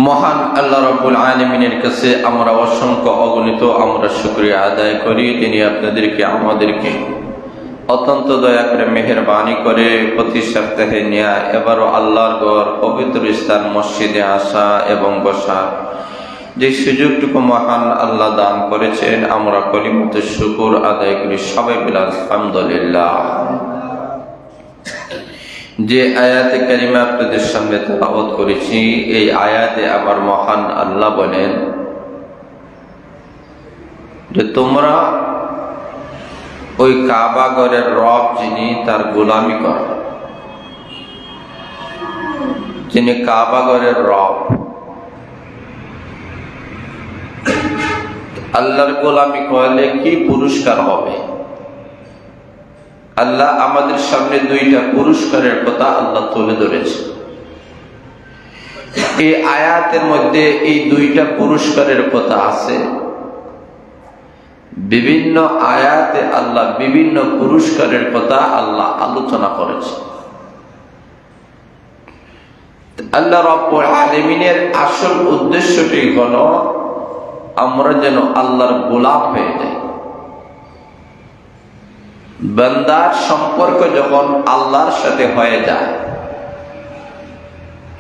মহান আল্লাহ রাব্বুল আলামিনের কাছে আমরা অসংখ্য অগণিত আমরা শুকরিয়া আদায় করি। তিনি আপনাদেরকে আমাদেরকে অত্যন্ত দয়া করে মেহেরবানি করে প্রতি সপ্তাহে নিয়ে এবারও আল্লাহর ঘর পবিত্র স্থান মসজিদে আসা এবং বসা যে সুযোগটুকু মহান আল্লাহ দান করেছেন, আমরা কলিমত শুকর আদায় করি সবাই বলে আলহামদুলিল্লাহ। যে আয়াতে কারিমা আপনাদের সামনে তেলাওয়াত করেছি, এই আয়াতে আবার মহান আল্লাহ বলেন যে তোমরা ওই কাবা ঘরের রব যিনি, তার গোলামি করো। যিনি কাবা ঘরের রব, আল্লাহর গোলামি করলে কি পুরস্কার হবে? আল্লাহ আমাদের সামনে দুইটা পুরস্কারের কথা আল্লাহ তুলে ধরেছে। এই আয়াতের মধ্যে এই দুইটা পুরস্কারের কথা আছে। বিভিন্ন আয়াতে আল্লাহ বিভিন্ন পুরস্কারের কথা আল্লাহ আলোচনা করেছে। আল্লাহ রাব্বুল আলামিনের আসল উদ্দেশ্যটি হলো আমরা যেন আল্লাহর গোলাম হয়ে যাই। বান্দার সম্পর্ক যখন আল্লাহর সাথে হয়ে যায়,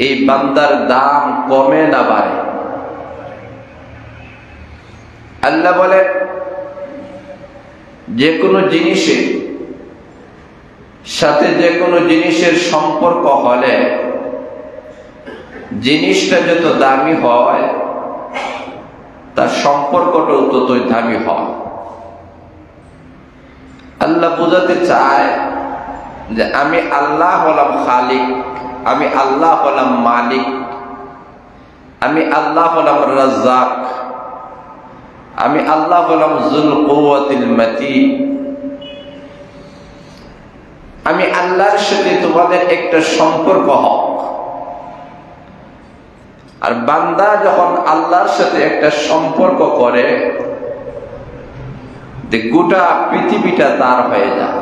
এই বান্দার দাম কমে না বাড়ে। আল্লাহ বলে যে কোনো জিনিসের সাথে যে কোনো জিনিসের সম্পর্ক হলে জিনিসটা যত দামি হয় তার সম্পর্কটাও ততই দামি হয়। আল্লাহ বোঝাতে চায় যে আমি আল্লাহ হলাম খালিক, আমি আল্লাহ হলাম মালিক, আমি আল্লাহ হলাম রাজ্জাক, আমি আল্লাহ হলাম যুল কুওয়াতিল মাতিন। আমি আল্লাহর সাথে তোমাদের একটা সম্পর্ক হক। আর বান্দা যখন আল্লাহর সাথে একটা সম্পর্ক করে, গোটা পৃথিবীটা তার হয়ে যায়।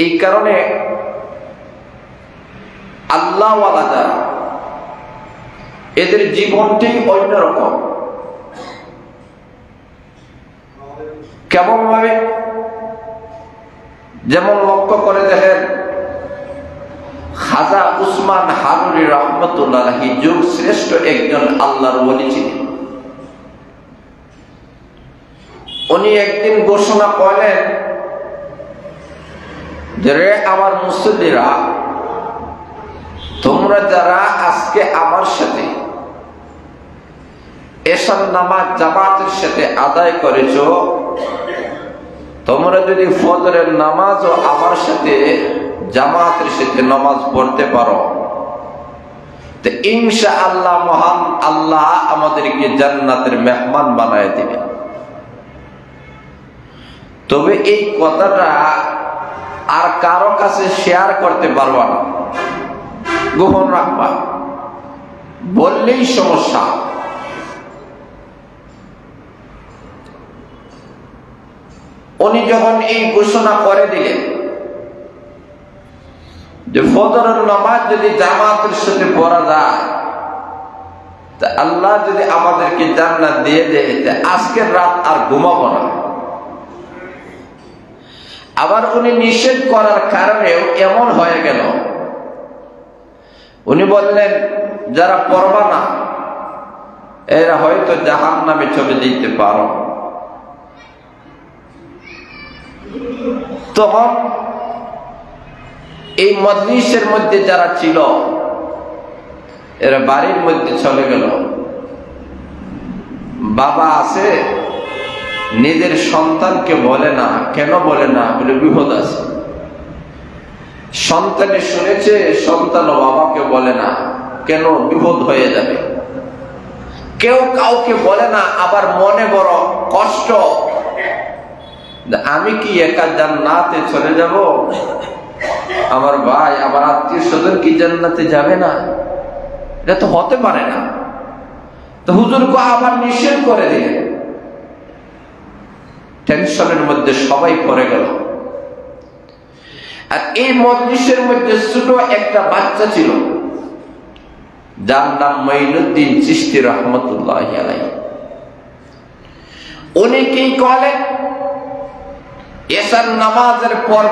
এই কারণে আল্লাহওয়ালা যারা, এদের জীবনটাই অন্যরকম। কেমন ভাবে? যেমন লক্ষ্য করে দেখেন, খাজা উসমান হারুনি রহমতুল্লাহ আলাইহি যুগ শ্রেষ্ঠ একজন আল্লাহর ওলি ছিলেন। উনি একদিন ঘোষণা করলেন যে রে আমার মুসল্লিরা, তোমরা যারা আজকে আমার সাথে এশার নামাজ জামাতের সাথে আদায় করেছো, তোমরা যদি ফজরের নামাজও আমার সাথে জামাতের সাথে নামাজ পড়তে পারো, তো ইনশাআল্লাহ মহান আল্লাহ আমাদেরকে জান্নাতের মেহমান বানায় দিবেন। তবে এই কথাটা আর কারো কাছে শেয়ার করতে পারবা না, গোপন রাখবা, বললেই সমস্যা। উনি যখন এই ঘোষণা করে দিলেন যে ফজরের নামাজ যদি জামাতের সাথে পড়া যায়, তা আল্লাহ যদি আমাদেরকে জান্নাত দিয়ে দেয়, আজকের রাত আর ঘুমাবো না। আবার উনি নিষেধ করার কারণেও এমন হয়ে গেল, উনি বললেন যারা পড়বা না এরা হয়তো জাহান্নামে চলে যেতে পারো। তখন এই মজলিসের মধ্যে যারা ছিল এরা বাড়ির মধ্যে চলে গেল। বাবা আছে, নিজের সন্তানকে বলে না। কেন বলে না? বলে বিপদ আছে। সন্তানে শুনেছে, সন্তান ও বাবাকে বলে না। কেন? বিপদ হয়ে যাবে। কেউ কাউকে বলে না, আবার মনে বড় কষ্ট, আমি কি একা জান্নাতে চলে যাব? আমার ভাই, আমার আত্মীয় স্বজন কি জান্নাতে যাবে না? এটা তো হতে পারে না। তো হুজুরকে আবার নিষেধ করে দিলেন। টেনশনের মধ্যে সবাই পড়ে গেল। আর এই মজলিসের মধ্যে ছোট একটা বাচ্চা ছিল, যার নাম মঈনুদ্দিন চিশতি রহমতুল্লাহি আলাইহি। উনি কি করেন, এশার নামাজের পর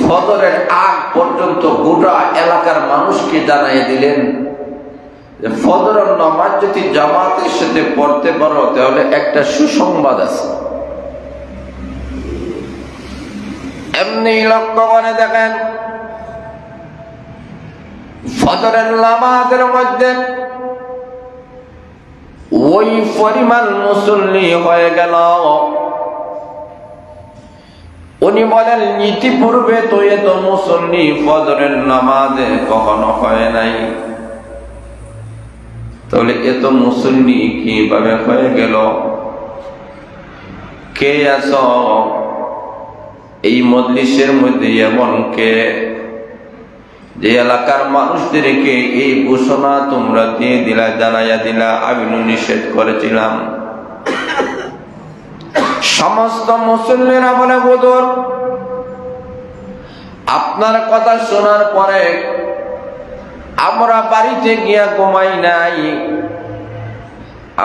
ফজরের আগ পর্যন্ত গোটা এলাকার মানুষকে জানাইয়া দিলেন যে ফজরের নামাজ যদি জামাতের সাথে পড়তে পারো তাহলে একটা সুসংবাদ আছে। এমনি লক্ষ্য করে দেখেন, ফজরের নামাজের মধ্যে ওই পরিমাণ মুসল্লি হয়ে গেল। উনি বলেন ইতিপূর্বে তো এত মুসল্লি ফজরের নামাজে কখনো হয় নাই, তাহলে এত মুসল্লি কিভাবে হয়ে গেল? কে আছো এই মজলিসের মধ্যে এমন কে যে এলাকার মানুষদেরকে এই ঘোষণা তোমরা দিয়ে দিলা, জানাইয়া দিলা, আমি নিষেধ করেছিলাম? সমস্ত মুসল্লিরা বলে হুজুর, আপনার কথা শোনার পরে আমরা বাড়িতে গিয়া ঘুমাই নাই,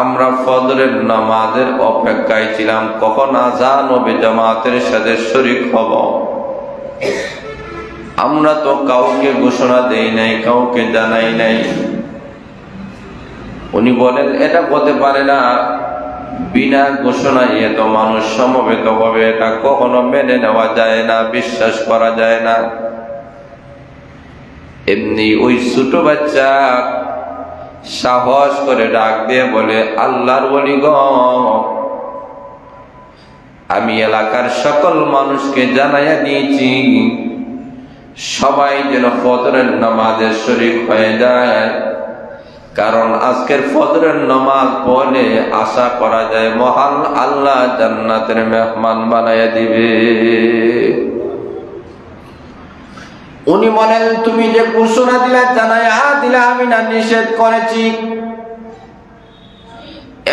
আমরা ফজরের নামাজের অপেক্ষায় ছিলাম কখন আযান হবে, জামাতের সাথে শরীক হব। আমরা তো কাউকে ঘোষণা দেই নাই, কাউকে জানাই নাই। উনি বলেন এটা হতে পারে না, বিনা ঘোষণায় এত মানুষ সমবেত হবে, এটা কখনো মেনে নেওয়া যায় না, বিশ্বাস করা যায় না। এমনি ওই ছোট বাচ্চা সাহস করে ডাক দিয়ে বলে, আল্লাহর ওলি গো, আমি এলাকার সকল মানুষকে জানাইয়া দিয়েছি সবাই যেন ফজরের নামাজে শরীক হয়ে যায়, কারণ আজকের ফজরের নামাজ পড়লে আশা করা যায় মহান আল্লাহ জান্নাতের মেহমান বানাইয়া দিবে। উনি বলেন তুমি যে ঘোষণা দিলা, জানাইয়া দিলা, আমি না নিষেধ করেছি,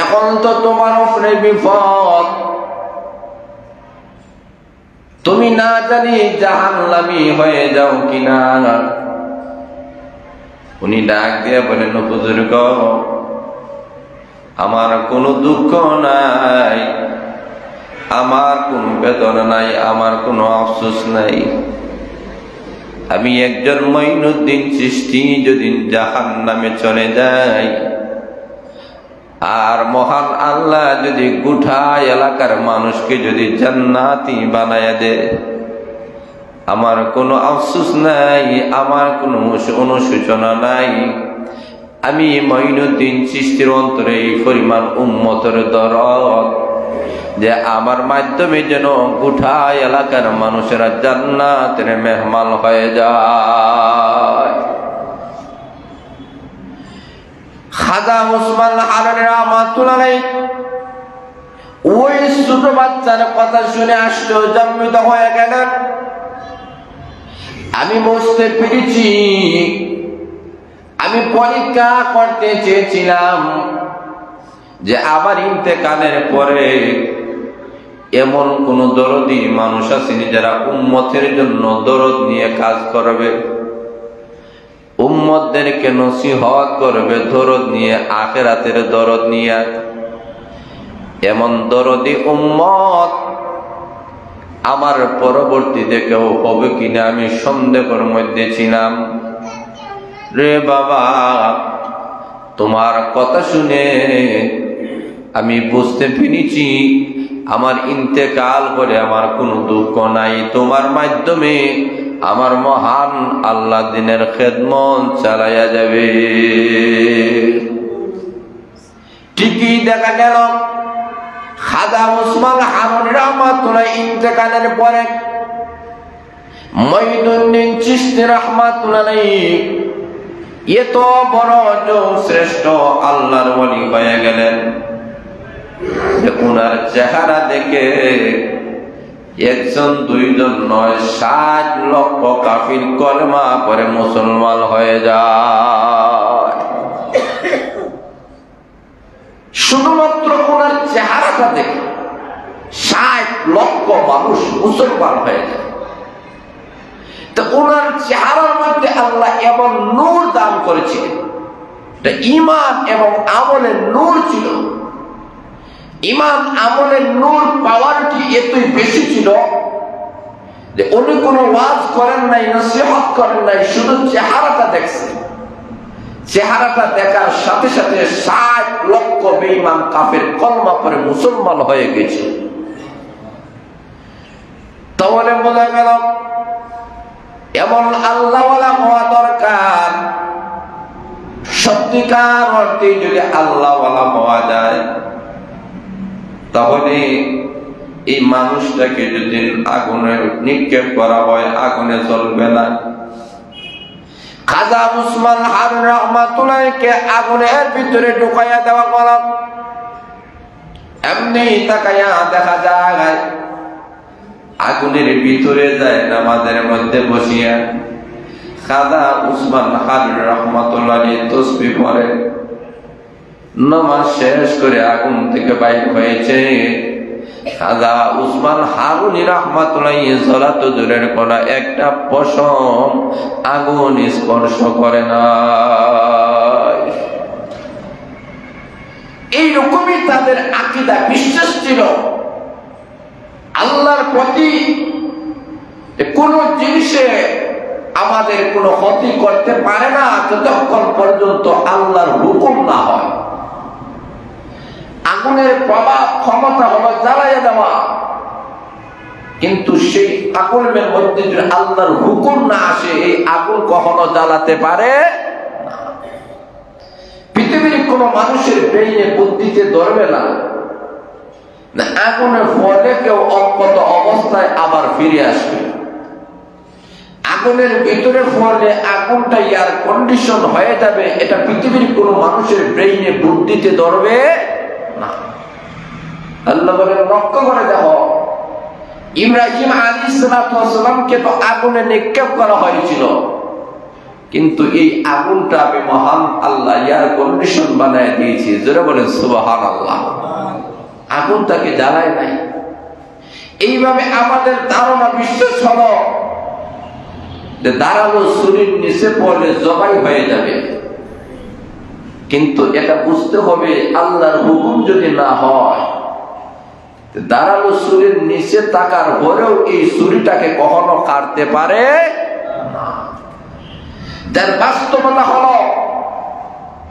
এখন তো তোমার উপরে বিপদ, তুমি না জানি জাহান্নামী হয়ে যাও কিনা। উনি ডাক দিয়ে বলেন, হুজুর গো, আমার কোনো দুঃখ নাই, আমার কোনো বেদনা নাই, আমার কোনো আফসোস নাই। আমি একজন মঈনুদ্দিন চিশতি যদি জাহান্নামে চলে যাই, আর মহান আল্লাহ যদি গোটা এলাকার মানুষকে যদি জান্নাতি বানায়া দেয়, আমার কোনো আফসোস নাই, আমার কোনো অনুশোচনা নাই। আমি মঈনুদ্দিন চিশতির অন্তরে এই পরিমাণ উম্মতের দরদ যে আমার মাধ্যমে যেন গোটা এলাকার মানুষেরা জান্নাতের মেহমান হয়ে যায়। খাজা উসমান হারানী রাহমাতুল্লাহ আলাইহি ওই ছোট বাচ্চার কথা শুনে আশ্চর্যান্বিত হয়ে গেলেন। আমি বুঝতে পেরেছি, আমি পরীক্ষা করতে চেয়েছিলাম যে আমার ইন্তেকালের পরে এমন কোন দরদি মানুষ আসেনি যারা উম্মতের জন্য দরদ নিয়ে কাজ করবে, উম্মতদেরকে নসিহত করবে দরদ নিয়ে, আখিরাতের দরদ নিয়ে। এমন দরদি উম্মত আমার পরবর্তীতে কেউ হবে কিনা আমি সন্দেহের মধ্যে ছিলাম। রে বাবা, তোমার কথা শুনে আমি বুঝতে পেরেছি আমার ইন্তেকাল করে আমার কোনো দুঃখ নাই, তোমার মাধ্যমে আমার মহান আল্লাহ দিনের খেদমত চালাইয়া যাবে। ঠিকই দেখা গেল খাজা উসমান হারানী রাহমাতুল্লাহ ইন্তেকালের পরে মঈনুদ্দিন চিশতি রাহমাতুল্লাহ আলাইহি এত বড় শ্রেষ্ঠ আল্লাহর ওলি হয়ে গেলেন যে উনার চেহারা দেখে একজন দুইজন নয় 60 লক্ষ কাফির কলমা পরে মুসলমান হয়ে যায়। শুধুমাত্র ওনার চেহারাটা দেখে 60 লক্ষ মানুষ মুসলমান হয়ে যায়। তো ওনার চেহারার মধ্যে আল্লাহ এমন নূর দান করেছিলেন। ঈমান এবং আমলের নূর ছিল। ঈমান আমলের নূর পাওয়ারটি এতই বেশি ছিল যে উনি কোনো ওয়াজ করেন নাই, নসিহত করেন নাই, শুধু চেহারাটা দেখছেন। চেহারাটা দেখার সাথে সাথে ৬০ লক্ষ বেঈমান কাফের কলমা পড়ে মুসলমান হয়ে গেছে। তাহলে বোঝা গেল এমন আল্লাহওয়ালা হওয়া দরকার। সত্যিকার অর্থে যদি আল্লাহওয়ালা হওয়া যায় তাহলে এই মানুষটাকে যদি আগুনে নিক্ষেপ করা হয় আগুনে জ্বলবে না। খাজা উসমান হারুন রহমাতুল্লাহকে আগুনের ভিতরে ঢুকাইয়া দেওয়া হলো। এমনি তাকাইয়া দেখা যায় আগুনের ভিতরে যায় নামাজের মধ্যে বসিয়া খাজা উসমান হারুন রহমাতুল্লাহ তাসবিহ পড়ে। নামাজ শেষ করে আগুন থেকে বাইর হয়েছে। খাজা উসমান হারুনি রহমাতুল্লাহ জ্বলা তো দূরের কোনা একটা পশম আগুন স্পর্শ করে না। এইরকমই তাদের আকীদা, বিশ্বাস ছিল আল্লাহর প্রতি কোন জিনিসে আমাদের কোনো ক্ষতি করতে পারে না যতক্ষণ পর্যন্ত আল্লাহর হুকুম না হয়। আগুনের প্রভাব ক্ষমতা হলো জ্বালাইয়া দেওয়া, কিন্তু সেই আগুনের মধ্যে যদি আল্লাহর হুকুম না আসে এই আগুন কখনো জ্বালাতে পারে না। পৃথিবীর কোন মানুষের ব্রেইনে বুদ্ধিতে ধরবে না আগুনের ফলে কেউ অজ্ঞত অবস্থায় আবার ফিরে আসবে। আগুনের ভিতরে ফলে আগুনটা এয়ার কন্ডিশন হয়ে যাবে, এটা পৃথিবীর কোন মানুষের ব্রেইনে বুদ্ধিতে ধরবে না। আল্লাহ বলেন লক্ষ্য করে দেখো ইব্রাহিম আলাইহিস সালামকে তো আগুনে নিক্ষেপ করা হয়েছিল, কিন্তু এই আগুনটা আমি মহান আল্লাহ এয়ার কন্ডিশন বানায় দিয়েছি। যারা বলেন সুবহানাল্লাহ, আগুন তাকে জ্বালায় নাই। এইভাবে আমাদের ধারণা বিশ্বাস হলো যে দাঁড়ালো শরীর নিচে পড়লে জবাই হয়ে যাবে, কিন্তু এটা বুঝতে হবে আল্লাহর হুকুম যদি না হয় দাঁড়ালো শরীর নিচে থাকার পরেও এই ছুরিটাকে কখনো কাটতে পারে না। যার বাস্তবতা হলো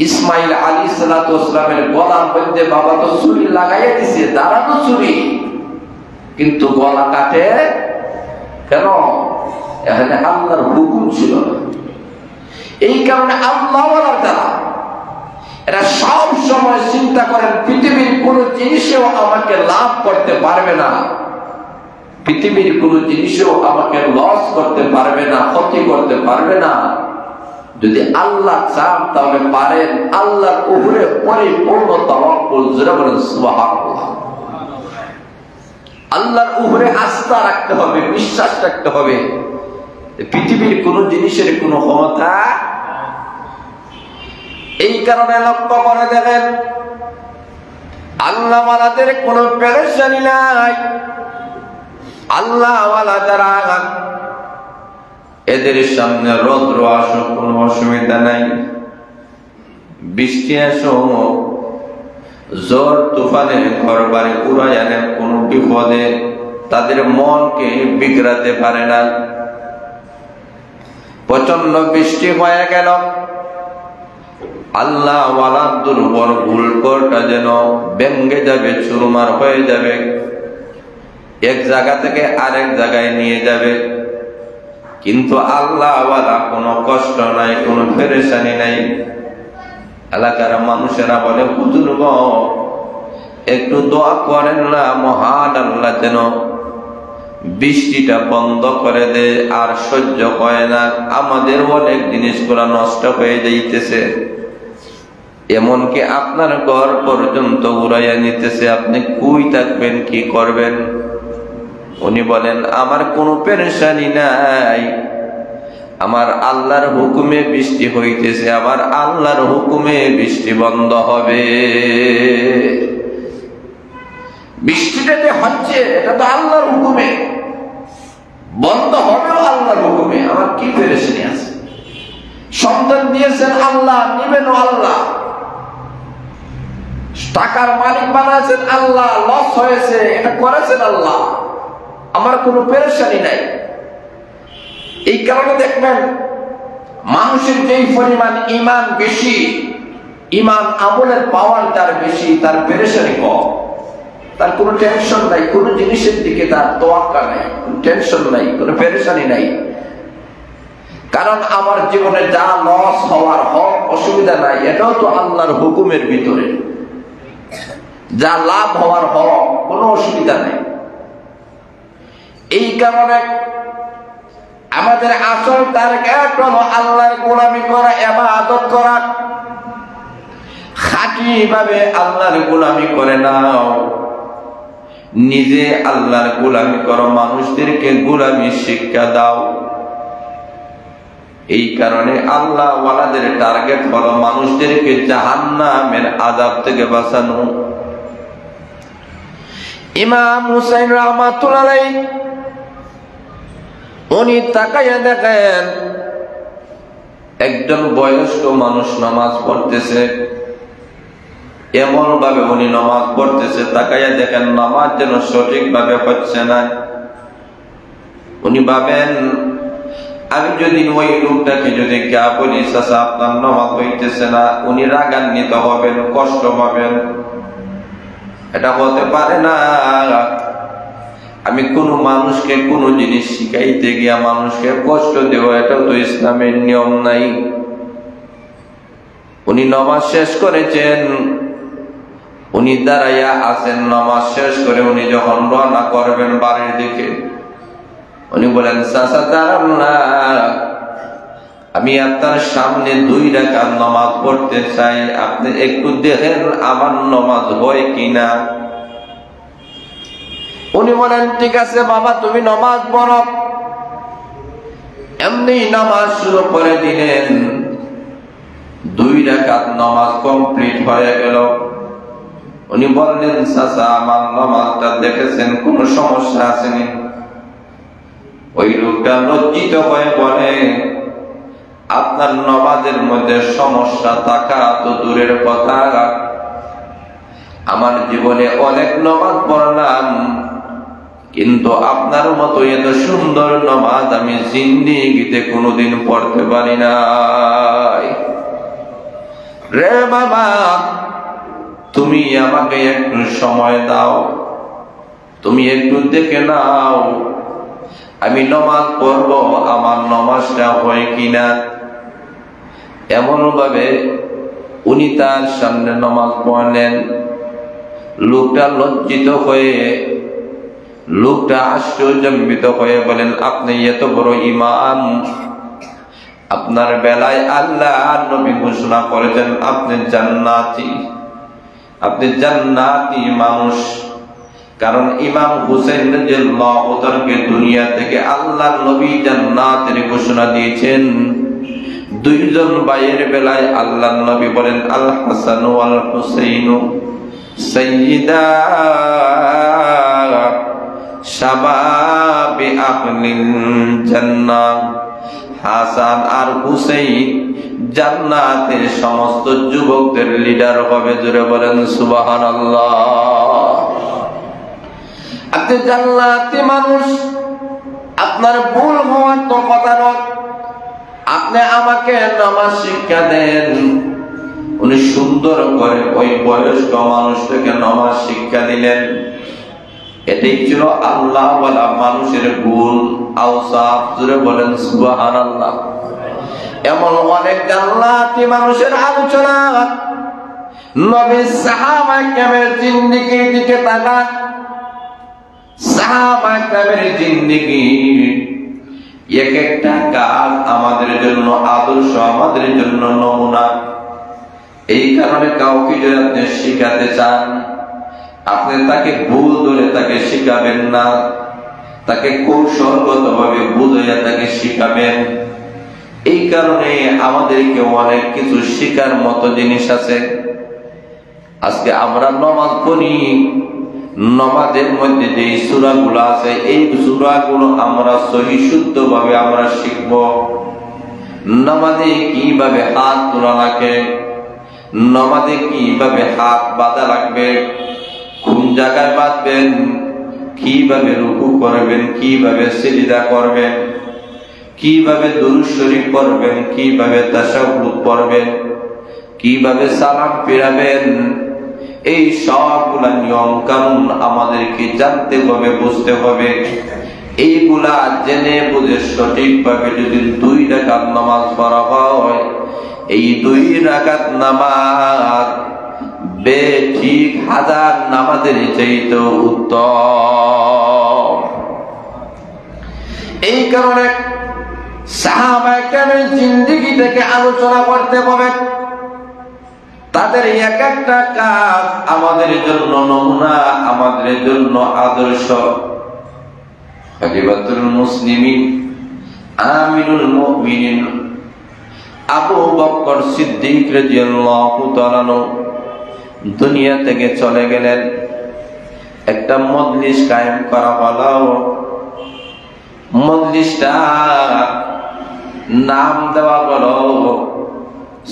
ইসমাইল আলাইহিস সালামের গলার মধ্যে বাবা তো ছুরি লাগাইয়া দিছে, দাঁড়ানো ছুরি, কিন্তু গলা কাটে কেন? এখানে আল্লাহর হুকুম ছিল না। এই কারণে আল্লাহওয়ালার দ্বারা এরা সব সময় চিন্তা করেন পৃথিবীর কোন জিনিসেও আমাকে লাভ করতে পারবে না, পৃথিবীর কোন জিনিসেও আমাকে লস করতে পারবে না, ক্ষতি করতে পারবে না। যদি আল্লাহ চান তাহলে পারেন। আল্লাহর উপরে পরিপূর্ণ তাওয়াক্কুল, যারা বলেন সুবহানাল্লাহ। আল্লাহর উপরে আস্থা রাখতে হবে, বিশ্বাস রাখতে হবে। পৃথিবীর কোন জিনিসের কোন ক্ষমতা। এই কারণে লক্ষ্য করে দেখেন আল্লাহওয়ালাদের কোন পেরেশানি নাই। আল্লাহওয়ালা যারা এদের সামনে রৌদ্র আসুক কোনো অসুবিধা নাই, বৃষ্টি আসুক, ঝড় তুফানে ঘর বাড়ি উড়াই আনে, কোন বিপদে তাদের মনকে বিগড়াতে পারে না। প্রচন্ড বৃষ্টি হয়ে গেল, আল্লাহওয়ালা দুর্বল ভুলকরটা যেন ভেঙে যাবে, চুরমার হয়ে যাবে, এক জায়গা থেকে আরেক জায়গায় নিয়ে যাবে। কিন্তু আল্লাহওয়ালা কোনো কষ্ট নাই, কোনো পেরেশানি নাই। এলাকার মানুষেরা বলে হুজুর গো একটু দোয়া করেন না, মহান আল্লাহ যেন বৃষ্টিটা বন্ধ করে দে, আর সহ্য হয় না, আমাদের অনেক জিনিসগুলা নষ্ট হয়ে যাইতেছে, এমনকি আপনার ঘর পর্যন্ত উড়াইয়া নিতেছে, আপনি কই থাকবেন, কি করবেন? উনি বলেন আমার কোনো পেরেশানি নাই, আমার আল্লাহর হুকুমে বৃষ্টি হইতেছে, আমার আল্লাহর হুকুমে বৃষ্টি বন্ধ হবে। বৃষ্টিটা যে হচ্ছে এটা তো আল্লাহর হুকুমে, বন্ধ হবেও আল্লাহর হুকুমে, আমার কি পেরেশানি আছে? সন্তান দিয়েছেন আল্লাহ, নিবেনও আল্লাহ। টাকার মালিক বানাচ্ছেন আল্লাহ, লস হয়েছে এটা করেছেন আল্লাহ, আমার কোনো পেরেশানি নাই। এই কারণে দেখবেন মানুষের যেই পরিমাণ ঈমান বেশি, ঈমান আমলের পাওয়ার যার বেশি, তার পেরেশানি কম, তার কোনো টেনশন নাই, কোনো জিনিসের দিকে তার তোয়াক্কা নাই, টেনশন নাই, কোনো পেরেশানি নাই। কারণ আমার জীবনে যা লস হওয়ার হক অসুবিধা নাই, এটাও তো আল্লাহর হুকুমের ভিতরে। যা লাভ হওয়ার হক কোনো অসুবিধা নেই। এই কারণে আমাদের আসল টার্গেট হলো আল্লাহর গোলামি করা, ইবাদত করা। খাঁটি ভাবে আল্লাহর গোলামি করে নাও, নিজে আল্লাহর গোলামি করো, মানুষদেরকে গোলামি শিক্ষা দাও। এই কারণে আল্লাহ ওয়ালাদের টার্গেট হলো মানুষদেরকে জাহান্নামের আযাব থেকে বাঁচানো। ইমাম হুসাইন রাহমাতুল্লাহ আলাইহি উনি তাকাইয়া দেখেন একজন বয়স্ক মানুষ নামাজ পড়তেছে, এমন ভাবে উনি নামাজ পড়তেছে, তাকাইয়া দেখেন নামাজ যেন সঠিক ভাবে হচ্ছে না। উনি ভাবেন আমি যদি ওই লোকটাকে যদি গিয়া বলি চাচা আপনার নামাজ হইতেছে না, উনি রাগান্বিত হবেন, কষ্ট পাবেন। এটা হতে পারে না। আমি কোন মানুষকে কোন জিনিস শিখাইতে গিয়া মানুষকে কষ্ট দেওয়া, এটাও তো ইসলামের নিয়ম নাই। উনি নামাজ শেষ করেছেন, উনি দাঁড়াইয়া আছেন, নামাজ শেষ করে উনি যখন রওনা করবেন বাড়ির দিকে, উনি বলেন চাচা দাঁড়ান না, আমি আপনার সামনে 2 রাকাত নামাজ পড়তে চাই, আপনি একটু দেখেন আমার নামাজ হয় কিনা। উনি বলেন ঠিক আছে বাবা তুমি নামাজ পড়ো। এমনি নামাজ শুরু করে দিলেন, 2 রাকাত নামাজ কমপ্লিট হয়ে গেল। উনি বললেন চাচা আমার নামাজটা দেখেছেন, কোন সমস্যা আসেনি? ওই লোকটা লজ্জিত হয়ে বলে আপনার নামাজের মধ্যে সমস্যা থাকা তো দূরের কথা, আমার জীবনে অনেক নামাজ পড়লাম, কিন্তু আপনার মতো এত সুন্দর নামাজ আমি জিন্দেগিতে কোনোদিন পড়তে পারি নাই। রে বাবা তুমি আমাকে একটু সময় দাও, তুমি একটু দেখে নাও আমি নামাজ পড়ব, আমার নামাজটা হয় কিনা। এমন ভাবে উনি তার সামনে নামাজ পড়লেন। লোকটা লজ্জিত হয়ে, লোকটা আশ্চর্যান্বিত হয়ে বলেন আপনি এত বড় ইমাম, আপনার বেলায় আল্লাহ নবী ঘোষণা করেছেন আপনি জান্নাতি, আপনি জান্নাতি মানুষ। কারণ ইমাম হুসাইন রাদিয়াল্লাহু তাআলাকে দুনিয়া থেকে আল্লাহ নবী জান্নাতের ঘোষণা দিয়েছেন। 2 জন ভাইয়ের বেলায় আল্লাহ নবী বলেন আল হাসান ওয়াল হুসাইন সাইয়্যিদা শাবাবি আহলিল জান্নাহ, হাসান আর হুসাইন জান্নাতের সমস্ত যুবকদের লিডার হবে। জোরে বলেন সুবহানাল্লাহ। আপনি জান্নাতি মানুষ, আপনার ভুল হওয়ার তো কথা নয়, আপনি আমাকে নামাজ শিক্ষা দেন। উনি সুন্দর করে ওই বয়স্ক মানুষটাকে নামাজ শিক্ষা দিলেন। এটাই ছিল আল্লাহ ওয়ালা মানুষের গুণ, আওসাফ। জোরে বলেন সুবহানাল্লাহ। এমন অনেক জান্নাতি মানুষের আলোচনা নবী সাহাবা কেরামের জিন্দেগির দিকে তাকান। সাহাবা কেরামের জিন্দেগি এক একটা কাজ আমাদের জন্য আদর্শ, আমাদের জন্য নমুনা। এই কারণে কাউকে যদি আপনি শিখাতে চান, আপনি তাকে ভুল ধরে তাকে শিখাবেন না, তাকে কৌশলগত ভাবে বুঝাইয়া তাকে শিখাবেন। এই কারণে আমাদেরকে অনেক কিছু শিখার মতো জিনিস আছে। আজকে আমরা নামাজ পড়ি, নামাজের মধ্যে যে সূরাগুলো আছে এই সূরাগুলো আমরা সহি শুদ্ধ ভাবে আমরা শিখব। নামাজে কিভাবে হাত তোলা লাগে, নামাজে কিভাবে হাত বাঁধা লাগবে, কোন জায়গায় বাঁধবেন, কিভাবে রুকু করবেন, কিভাবে সিজদা করবেন, কিভাবে দুরূদ শরীফ পড়বেন, কিভাবে তাশাহুদ পড়বেন, কিভাবে সালাম ফিরাবেন, এই সবগুলা নিয়ম কানুন আমাদেরকে জানতে হবে, বুঝতে হবে। এইগুলা জেনে বুঝে সঠিকভাবে যদি 2 রাকাত নামাজ পড়া হয়, এই 2 রাকাত নামাজ ঠিক 1000 নামাজের চাইতে উত্তম। এই কারণে সাহাবায়ে কেরামের জিন্দেগি থেকে আলোচনা করতে হবে। তাদের এক একটা কাজ আমাদের জন্য নমুনা, আমাদের জন্য আদর্শ। খলিফাতুল মুসলিমিন আমিরুল মুমিনিন আবু বকর সিদ্দিক রাদিয়াল্লাহু তাআলা দুনিয়া থেকে চলে গেলেন। একটা মজলিস কায়েম করা হলো। মজলিসটা নাম দেওয়া হলো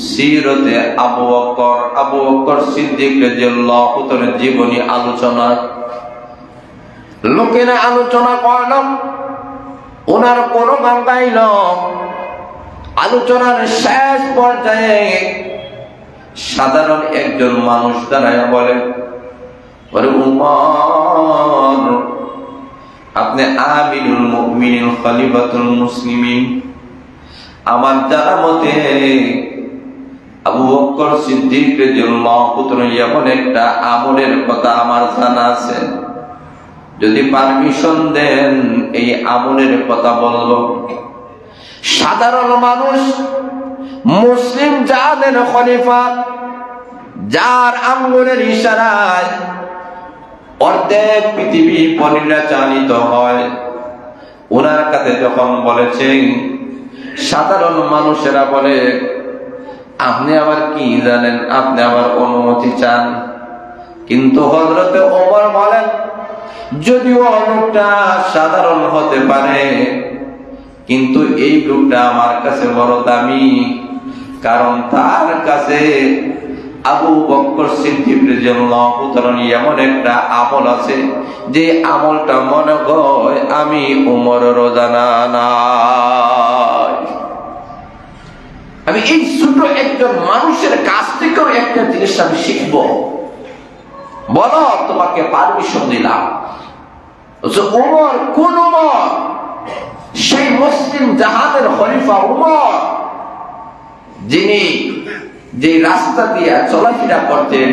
সিরতে আবু বকর সিদ্দিক রাদিয়াল্লাহু তাআলা জীবনী আলোচনা। লোকেরা আলোচনা করল, ওনার কোনো গাইল। আলোচনার শেষ পর্যায়ে সাধারণ একজন মানুষ দাঁড়ায় বলে, উমর, আপনি আমিরুল মুমিনিন, খলিফাতুল মুসলিমিন, আমার জানা মতে আবু বকর সিদ্দিক রাদিয়াল্লাহু তাআলা এমন একটা আমলের কথা আমার জানা আছে, যদি পারমিশন দেন এই আমলের কথা বলবো। সাধারণ মানুষ, মুসলিম জাতির খলিফা, যার আঙ্গুলের ইশারায় অর্ধেক পৃথিবী পরিচালিত হয়, ওনার কাছে যখন বলেছেন, সাধারণ মানুষেরা বলে, আপনি আবার কি জানেন, আপনি আবার অনুমতি চান। কিন্তু হযরতে ওমর বলেন, যদিও লোকটা সাধারণ হতে পারে, কিন্তু এই লোকটা আমার কাছে বড় দামি, কারণ তার কাছে আবু বকর সিদ্দিক রাদিয়াল্লাহু তাআলা এমন একটা আমল আছে, যে আমলটা মনে হয় আমি উমরের জানা নাই। আমি এই ছোট একজন মানুষের কাছ থেকেও একটা জিনিস আমি শিখব। বলো, তোমাকে পারমিশন দিলাম। উমর কোন উমর? সেই মুসলিম জাহানের খলিফা উমর, যিনি যে রাস্তা দিয়ে চলাফেরা করতেন,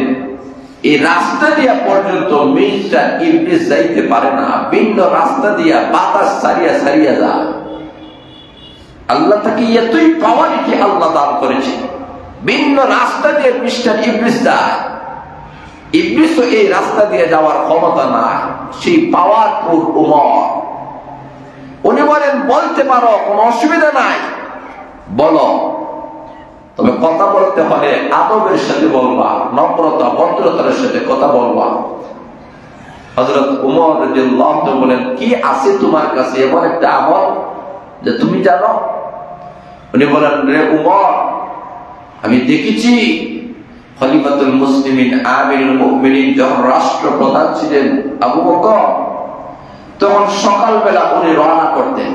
এই রাস্তা দিয়া পর্যন্ত মির্জা ইবলিস যাইতে পারে না, ভিন্ন রাস্তা দিয়া বাতাস সারিয়া সারিয়া যায়। আল্লাহ তাকে এতই পাওয়ারিটি আল্লাহ দান করেছে, ভিন্ন রাস্তা দিয়ে মিস্টার ইবলিস যায়। ইবলিসও এই রাস্তা দিয়ে যাওয়ার ক্ষমতা নাই, সেই পাওয়ারফুল উমর। উনি বলেন, বলতে পারো, কোনো অসুবিধা নাই, বলো। তবে কথা বলতে হলে আদবের সাথে বলবা, নম্রতা ভদ্রতার সাথে কথা বলবা। হযরত উমর রাদিয়াল্লাহু তাআলা বলেন, কি আছে তোমার কাছে এমন একটা আমল যে তুমি জানো? উনি বলেন, রে উমর, আমি দেখেছি খলিফাতুল মুসলিমিন আমিরুল মুমিনিন যখন রাষ্ট্রপ্রধান ছিলেন আবু বকর, তখন সকালবেলা উনি রওনা করতেন,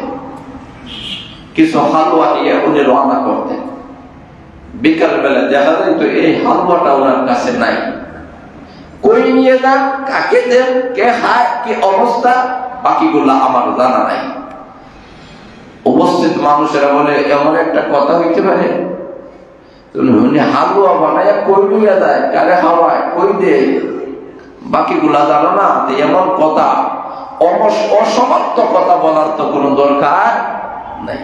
কিছু হালুয়া নিয়ে উনি রওনা করতেন। বিকাল বেলা দেখা যায় তো এই হালুয়াটা ওনার কাছে নাই। কই নিয়ে যান, কাকে দেন, কে খায়, কি অবস্থা, বাকিগুলা আমার জানা নাই। উপস্থিত মানুষেরা বলে, এমন একটা কথা হইতে পারে? উনি হালুয়া বানাইয়া কই নিয়ে যায়, কারে খাওয়ায়, কই দেয়, বাকিগুলা জানো না? এমন কথা, অসমাপ্ত কথা বলার তো কোনো দরকার নাই।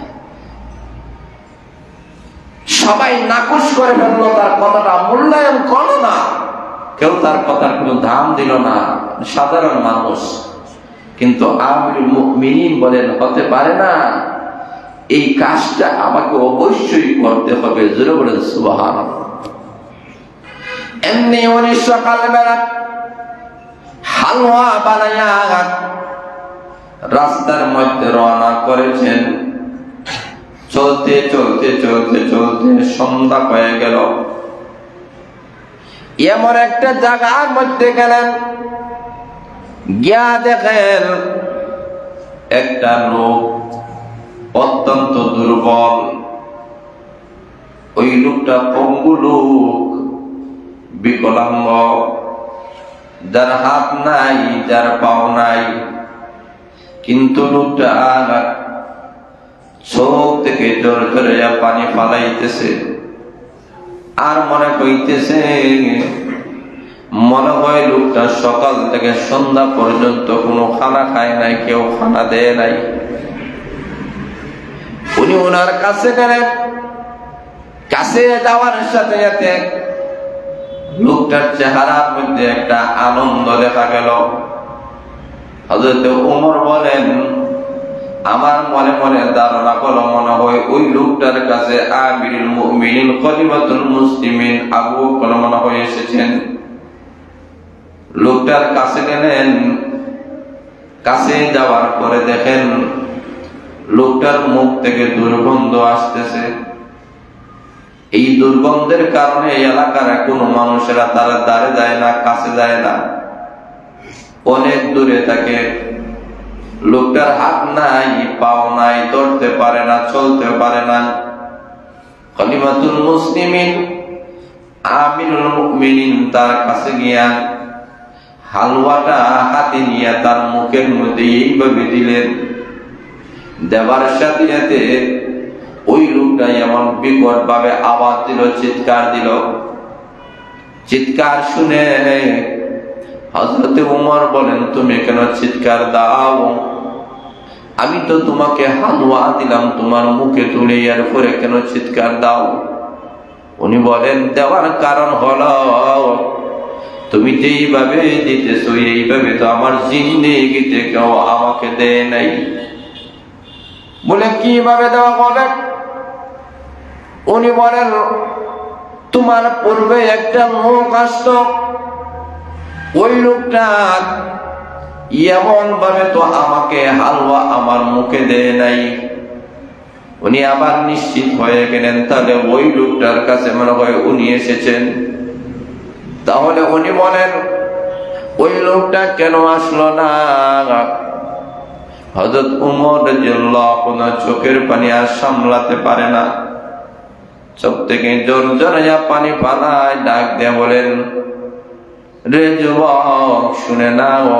সবাই নাকুশ করে ফেললো, তার কথাটা মূল্যায়ন করলো না, কেউ তার কথার কোনো দাম দিল না, সাধারণ মানুষ। কিন্তু আমিরুল মুমিনিন বলেন, হতে পারে না, এই কাজটা আমাকে অবশ্যই করতে হবে। জোরে বলেন সুবহানাল্লাহ। এমনি উনি সকালবেলা হালুয়া বানাইয়া রাস্তার মধ্যে রওনা করেছেন। চলতে চলতে চলতে চলতে সন্ধ্যা হয়ে গেল। এমন একটা জায়গার মধ্যে গেলেন, গিয়া দেখেন একটা লোক অত্যন্ত দুর্বল। ওই লোকটা পঙ্গু লোক, বিকলাঙ্গ, যার হাত নাই, যার পাও নাই। কিন্তু লোকটা চোখ থেকে জোর করে পানি ফালাইতেছে, আর মনে কইতেছে, মনে হয় লোকটা সকাল থেকে সন্ধ্যা পর্যন্ত কোনো খানা খায় নাই, কেউ খানা দেয় নাই। উনি ওনার কাছে গেলেন, কাছে যাওয়ার সাথে সাথে লোকটার চেহারার মধ্যে একটা আনন্দ দেখা গেল। হযরত ওমর বলেন, আমার মনে মনে ধারণা করলো মনে হয় ওই লোকটার কাছে আমিরুল মুমিনিন খলিফাতুল মুসলিমিন আবু বকর মনে হয় এসেছেন। লোকটার কাছে গেলেন, কাছে যাওয়ার পরে দেখেন লোকটার মুখ থেকে দুর্গন্ধ আসতেছে। এই দুর্গন্ধের কারণে এলাকার কোনো মানুষেরা তারা দাঁড়ে যায় না, কাছে যায় না, অনেক দূরে থাকে। লোকটার হাত নাই, পাও নাই, ধরতে পারে না, চলতে পারে না। খলিফাতুল মুসলিমিন আমিরুল মুমিনিন তার কাছে গিয়া হালুয়াটা হাতে নিয়ে তার মুখের মধ্যে এইভাবে দিলেন। দেবার সাথে সাথে ওই লোকটা এমন বিকট ভাবে আওয়াজ দিল, চিৎকার দিল। চিৎকার শুনে হযরত ওমর বলেন, তুমি কেন চিৎকার দাও? আমি তো তোমাকে হালুয়া দিলাম তোমার মুখে তুলে, এর পরে কেন চিৎকার দাও? উনি বলেন, দেওয়ার কারণ হলো তুমি যেইভাবে দিতেছো এইভাবে তো আমার জিন্দেগিতে কেউ আমাকে দেয় নাই। বলে, কিভাবে দেওয়া হবে? উনি বলেন, তোমার পূর্বে একটা লোক আসতো, ওই লোকটা এমন ভাবে তো আমাকে হালুয়া আমার মুখে দেয় নাই। উনি আবার নিশ্চিত হয়ে গেলেন, তাহলে ওই লোকটার কাছে মনে হয় উনি এসেছেন। তাহলে উনি বলেন, ওই লোকটা কেন আসলো না? হযরত ওমর রাদিয়াল্লাহু আনহু চোখের পানি আর সামলাতে পারে না, চোখ থেকে জোর জোরে পানি পালায়, ডাক দিয়ে বলেন, রে যুবক, শুনে নাও,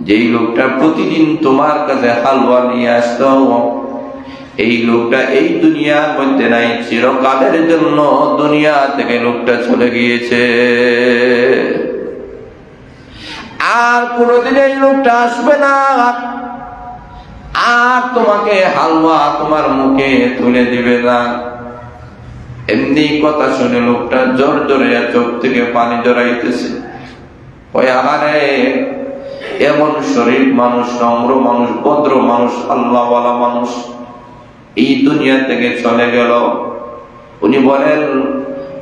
যেই লোকটা প্রতিদিন তোমার কাছে হালুয়া নিয়ে আসতো, এই লোকটা এই দুনিয়ার মধ্যে নাই, চিরকালের জন্য দুনিয়া থেকে লোকটা চলে গিয়েছে, আর কোনদিন এই লোকটা আসবে না, আর তোমাকে হালুয়া তোমার মুখে তুলে দিবে না। এমনি কথা শুনে লোকটা জোর জোরে চোখ থেকে পানি জড়াইতেছে। ওই আহারে, এমন শরীফ মানুষ, নম্র মানুষ, ভদ্র মানুষ, আল্লাহওয়ালা মানুষ এই দুনিয়া থেকে চলে গেল। উনি বলেন,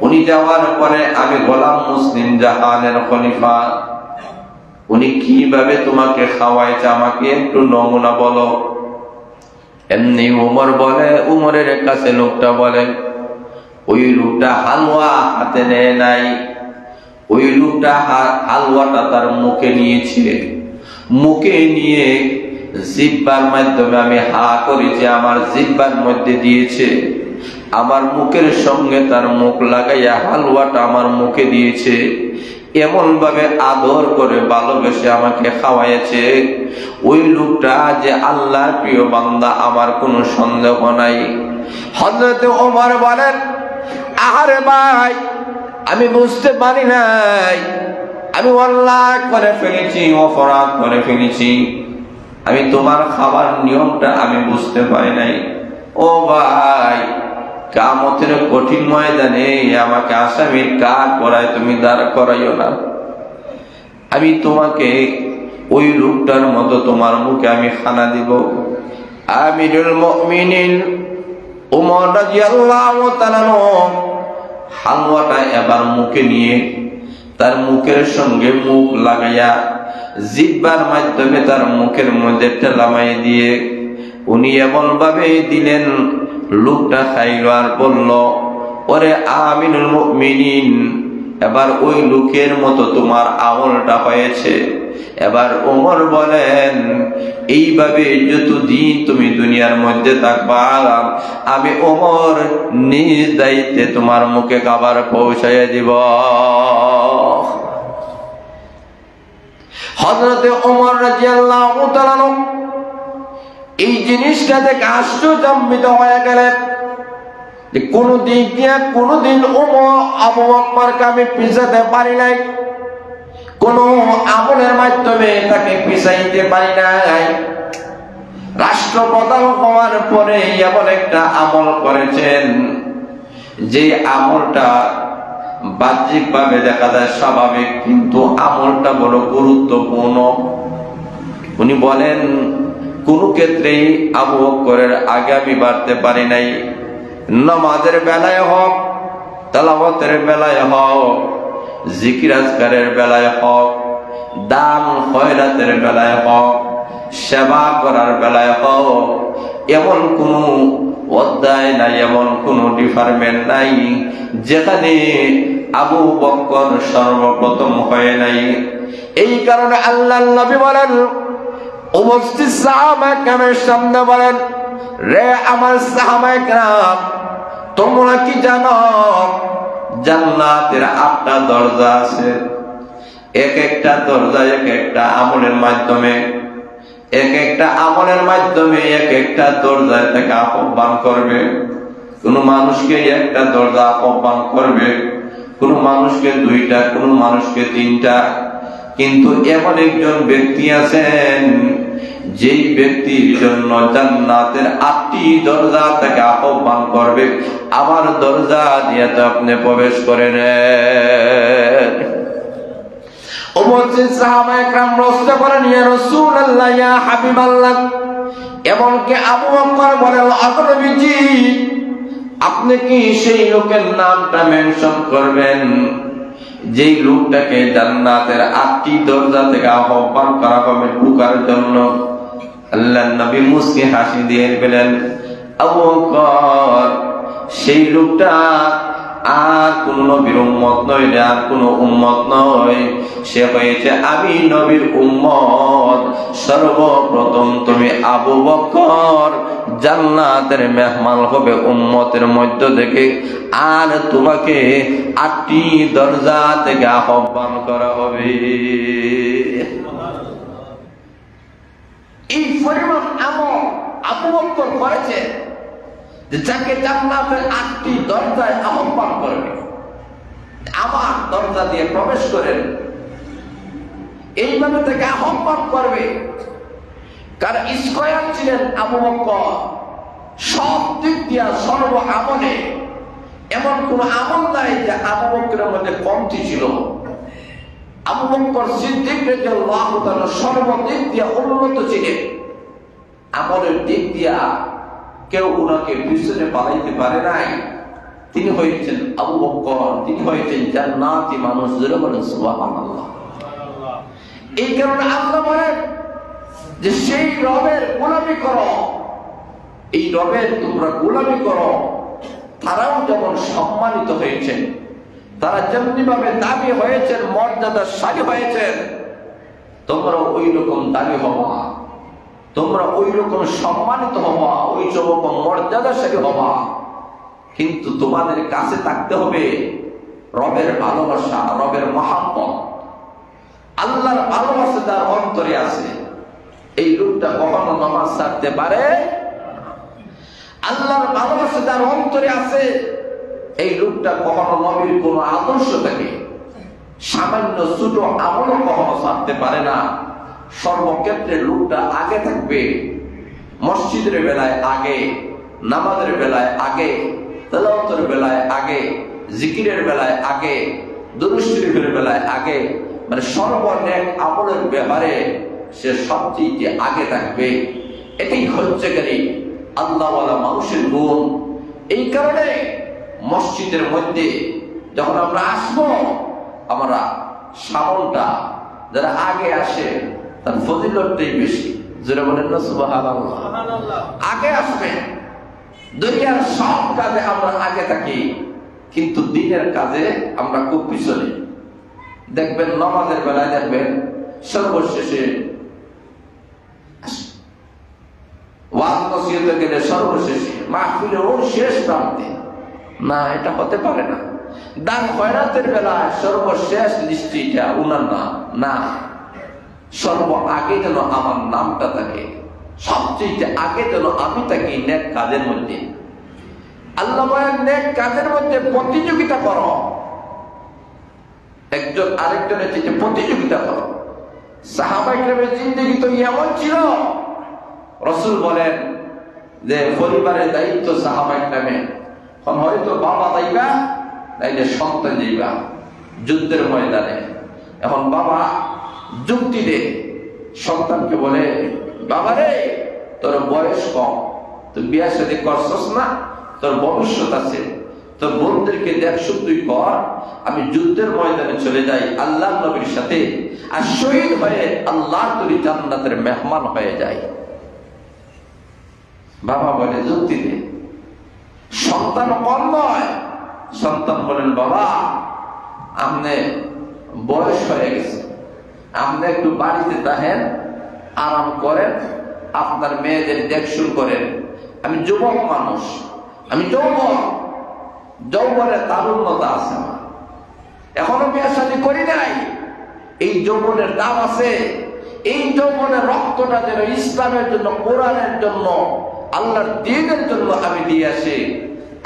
উনি যাওয়ার পরে আমি গোলাম মুসলিম জাহানের খলিফা, উনি কিভাবে তোমাকে খাওয়াইছে আমাকে একটু নমুনা বলো। এমনি উমর বলে, উমরের কাছে লোকটা বলে, ওই লোকটা হালুয়া হাতে নেয় নাই, ওই লোকটা হালুয়াটা তার মুখে নিয়েছে, মুখে নিয়ে জিহ্বার মাধ্যমে আমি হা করেছি, আমার জিহ্বার মধ্যে দিয়েছে, আমার মুখের সঙ্গে তার মুখ লাগাইয়া হালুয়াটা আমার মুখে দিয়েছে, এমন ভাবে আদর করে ভালোবেসে আমাকে খাওয়াইছে। ওই লোকটা যে আল্লাহর প্রিয় বান্দা আমার কোনো সন্দেহ নাই। হযরত ওমর বলেন, আরে ভাই, আমি বুঝতে পারি নাই, আমি আল্লাহ করে ফেলেছি, অপরাধ করে ফেলেছি, আমি তোমার খাবার নিয়মটা আমি বুঝতে পারি নাই। ও ভাই, কিয়ামতের কঠিন ময়দানে আমাকে আসামির কাঠ করায় তুমি দাঁড় করাইও না, আমি তোমাকে ওই লোকটার মতো তোমার মুখে আমি খানা দিব। আমিরুল মুমিনিন ওমর রাদিয়াল্লাহু তাআলা হালুয়াটা এবার মুখে নিয়ে তার মুখের সঙ্গে মুখ লাগাইয়া জিহ্বার মাধ্যমে তার মুখের মধ্যে ঠেলামাই দিয়ে উনি এমন ভাবে দিলেন, লোকটা খাইল আর বলল, ওরে আমিনুল মুমিনিন, এবার ওই লোকের মতো তোমার আমলটা হয়েছে। এবার ওমর বলেন, এইভাবে যতদিন তুমি দুনিয়ার মধ্যে থাকবা, আমি ওমর নিজ দায়িত্বে তোমার মুখে খাবার পৌঁছাইয়া দিব। হযরতে ওমর রাদিয়াল্লাহু তাআলা এই জিনিসটা দেখে আশ্চর্যান্বিত হয়ে গেলেন যে কোন দিক দিয়ে কোনদিন আবু বকরকে আমি পিছাতে পারি নাই, কোন আমলের মাধ্যমে তাকে পিছাইতে পারি নাই। রাষ্ট্রপ্রধান হওয়ার পরে এমন একটা আমল করেছেন যে আমলটা বাহ্যিক ভাবে দেখা যায় স্বাভাবিক, কিন্তু আমলটা বড় গুরুত্বপূর্ণ। উনি বলেন, কোন ক্ষেত্রেই আবু বকরের আগে আমি বাড়তে পারি নাই। নামাজের বেলায় হোক, তেলাওয়াতের বেলায় হোক, জিকির আজকারের বেলায় হোক, দান খয়রাতের বেলায় হোক, সেবা করার বেলায় হোক, এমন কোন অধ্যায় নাই, এমন কোন ডিপার্টমেন্ট নাই যেখানে আবু বকর সর্বপ্রথম হয় নাই। এই কারণে আল্লাহর নবী বলেন, উপস্থিত সাহাবায়ে কেরামের সামনে বলেন, রে আমার সাহাবায়ে কেরাম, তোমরা কি জানো জান্নাতের 8টা দরজা আছে। এক একটা দরজা এক একটা আমলের মাধ্যমে, এক একটা আমলের মাধ্যমে এক একটা দরজায় থেকে আহ্বান করবে। কোন মানুষকে একটা দরজা আহ্বান করবে, কোন মানুষকে 2টা, কোন মানুষকে 3টা। কিন্তু এমন একজন ব্যক্তি আছেন যেই ব্যক্তির জন্য জান্নাতের 8টি দরজা থেকে আহ্বান করবে, আমার দরজা দিয়ে তো আপনি প্রবেশ করে নেন। উপস্থিত সাহাবায়ে কেরাম প্রশ্ন করেন, ইয়া রাসূলুল্লাহ, ইয়া হাবিবাল্লাহ। এমনকি আবু বকর বলেন, নবীজি, আপনি কি সেই লোকের নামটা মেনশন করবেন যেই লোকটাকে জান্নাতের 8টি দরজা থেকে আহ্বান করা হবে ঢোকার জন্য? আল্লাহর নবী মুস্কি হাসি দিয়ে বলেন, আবু বকর, সেই লোকটা আর কোন নবীর উম্মত নয়, আর কোন উম্মত নয়, সে হয়েছে আমি নবীর উম্মত। সর্বপ্রথম তুমি আবু বকর জান্নাতের মেহমান হবে উম্মতের মধ্য থেকে, আর তোমাকে 8টি দরজা থেকে আহ্বান করা হবে। এই পরিমাণ আমল আবু বকর করেছে, যাকে জান্নাতের 8টি দরজায় আহ্বান করবে, আমার দরজা দিয়ে প্রবেশ করেন, এইভাবে থেকে আহ্বান করবে। কারণ স্কয়ার ছিলেন আবু বকর, সব দিক দিয়া সর্ব আমলে এমন কোন আমল নাই যে আবু বকরের মধ্যে কমতি ছিল। আবু বকর সিদ্দিক রাদিয়াল্লাহু তাআলা সর্বদিক দিয়া উন্নত ছিলেন। আমলের দিক দিয়া কেউ উনাকে পিছনে পালাইতে পারে নাই। তিনি হয়েছেন আবু বকর, তিনি হয়েছেন জান্নাতি মানুষ। যারা বলেন সুবহানাল্লাহ। এই কারণে আল্লাহ বলেন যে সেই রবের গোলামি করো, এই রবের তোমরা গোলামি করো। তারাও যেমন সম্মানিত হয়েছেন, তারা যেমনি ভাবে দাবি হয়েছেন, মর্যাদাশালী হয়েছেন, তোমরা ওই রকম দাবি হবা, তোমরা ওই রকম সম্মানিত হবা, ওই রকম মর্যাদাশালী হবা। কিন্তু তোমাদের কাছে থাকতে হবে রবের ভালোবাসা, রবের মহাব্বত, আল্লাহর ভালোবাসা তার অন্তরে আছে। এই লোকটা কখনো নামাজ ছাড়তে পারে? আল্লাহর ভালোবাসা তার অন্তরে আছে। এই লোকটা কখনো নবীর কোন আদর্শ থেকে সামান্য ছোট আমলও কখনো ছাড়তে পারে না। সর্বক্ষেত্রে লোকটা আগে থাকবে, মসজিদের বেলায় আগে, নামাজের বেলায় আগে, তেলাওয়াতের বেলায় আগে, জিকিরের বেলায় আগে, দুরূদ শরীফের বেলায় আগে, মানে সর্বনেক আমলের ব্যাপারে সে সবচেয়ে আগে থাকবে। এটাই হচ্ছে গেলি আল্লাহওয়ালা মানুষের গুণ। এই কারণে মসজিদের মধ্যে যখন আমরা আসবো, আমরা সামনটা যারা আগে আসে তার ফজিলতটাই বেশি। যারা বলেন না সুবহানাল্লাহ, আগে আসবেন। দুনিয়ার সব কাজে আমরা আগে থাকি, কিন্তু দিনের কাজে আমরা খুব পিছনে। দেখবেন নামাজের বেলায় দেখবেন সর্বশেষে, ওয়াজ নসিহতে গেলে সর্বশেষে, মাহফিলে ওর শেষ প্রান্তে। না, এটা হতে পারে না। দান খয়রাতের বেলায় সর্বশেষ লিস্টিটা উনার নাম না, সর্ব আগে যেন আমার নামটা থাকে, সবচেয়ে আগে যেন আমি থাকি নেক কাজের মধ্যে। আল্লাহ বলেন নেক কাজের মধ্যে প্রতিযোগিতা করো, একজন আরেকজনের চেয়ে প্রতিযোগিতা করো। সাহাবায়ে কেরামের জিন্দেগি তো এমন ছিল, রাসূল বলেন যে পরিবারের দায়িত্ব সাহাবায়ে কেরামের, হয়তো বাবা যাইবা নাইলে সন্তান যাইবা যুদ্ধের ময়দানে। এখন বাবা যুক্তি দে, সন্তানকে বলে, বাবা রে তোর বয়স কম, তুই বিয়ে শাদী করছস না, তোর ভবিষ্যৎ আছে, তোর বোনদেরকে দেখছো তুই কর, আমি যুদ্ধের ময়দানে চলে যাই আল্লাহর নবীর সাথে, আর শহীদ হয়ে আল্লাহর তৈরি জান্নাতের মেহমান হয়ে যায়। বাবা বলে যুক্তি দে। সন্তান কম নয়, সন্তান বলেন বাবা আপনি বয়স হয়ে গেছে, আপনি একটু বাড়িতে থাকেন, আরাম করেন, আপনার মেয়েদের দেখশুন করেন। আমি যুবক মানুষ, আমি যৌবনের তারুণ্যতা আছে আমার, এখনো বিয়ে শাদী করি নাই, এই যৌবনের দাম আছে। এই যৌবনের রক্তটা যেন ইসলামের জন্য, কোরআনের জন্য, আল্লাহর দ্বীনের জন্য আমি দিয়ে আসি।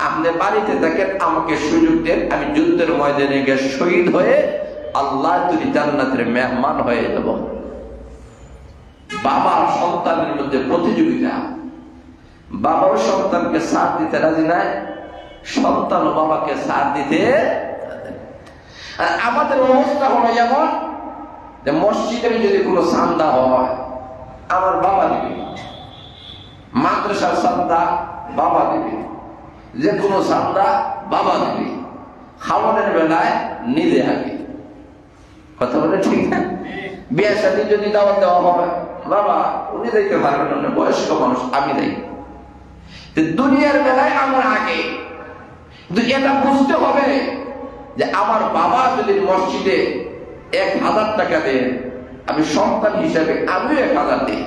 আপনি বাড়িতে থাকেন, আমাকে সুযোগ দেন, আমি যুদ্ধের ময়দানে গিয়ে শহীদ হয়ে আল্লাহ তৈরি জান্নাতের মেহমান হয়ে যাব। বাবার সন্তানের মধ্যে প্রতিযোগিতা, বাবার সন্তানকে সাথ দিতে রাজি নাই, সন্তান বাবাকে সাথ দিতে। আর আমাদের অবস্থা হলো যেমন যে মসজিদে যদি কোনো চান্দা হয় আমার বাবা দিবে, মাদ্রাসার চান্দা বাবা দিবে, যে কোনো চান্দা বাবা দিবে, খাওয়ানোর বেলায় নিজে আগে। কথা বলে ঠিক না? বিয়ে শাদী যদি দাওয়াত দেওয়া হবে, বাবা উনি দিতে পারবেন না, বয়স্ক মানুষ, আমি দেই। দুনিয়ার বেলায় আমার আগে। কিন্তু এটা বুঝতে হবে যে আমার বাবা যদি মসজিদে 1000 টাকা দেন, আমি সন্তান হিসাবে আমিও 1000 দিই।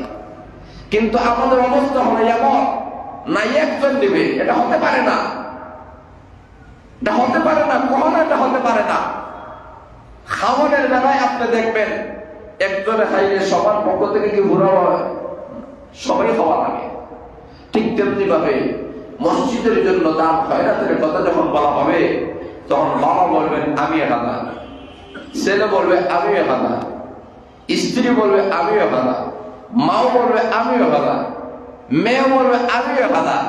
কিন্তু আমাদের অবস্থা হলো এমন, না একজন দিবে, এটা হতে পারে না, এটা হতে পারে না, কখনো এটা হতে পারে না। খাওয়ানোর বেলায় আপনি দেখবেন একজনে খাইলে সবার পক্ষ থেকে কি ঘুরা হয়, সবাই খাওয়া লাগে। ঠিক তেমনি ভাবে মসজিদের জন্য দান খয়রাতের কথা যখন বলা হবে, তখন বাবা বলবেন আমি 1000, ছেলে বলবে আমি 1000, স্ত্রী বলবে আমি 1000, মাও বলবে আমি 1000, মেয়ে বলবে আমি 1000।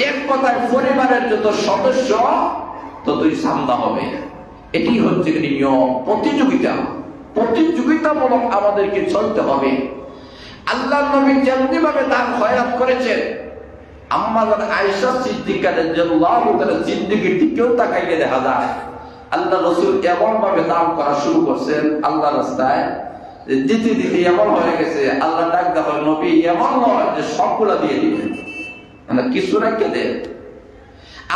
এক কথায় পরিবারের যত সদস্য ততই চান্দা হবে। এটি হচ্ছে নিয়ম। প্রতিযোগিতামূলক আমাদেরকে চলতে হবে। আল্লাহ নবী যেমনি ভাবে দান খয়রাত করেছেন, আম্মা আয়েশা সিদ্দিকা রাদিয়াল্লাহু তাআলা জিন্দেগির দিকেও তাকাইলে দেখা যায় আল্লাহ রাসূল এমন ভাবে দান করা শুরু করছেন আল্লাহ রাস্তায়, দিতে দিতে এমন হয়ে গেছে আল্লাহ ডাক দেওয়া নবী এমন নয় যে সবগুলা দিয়ে দিবেন, মানে কিছু রেখে দেন।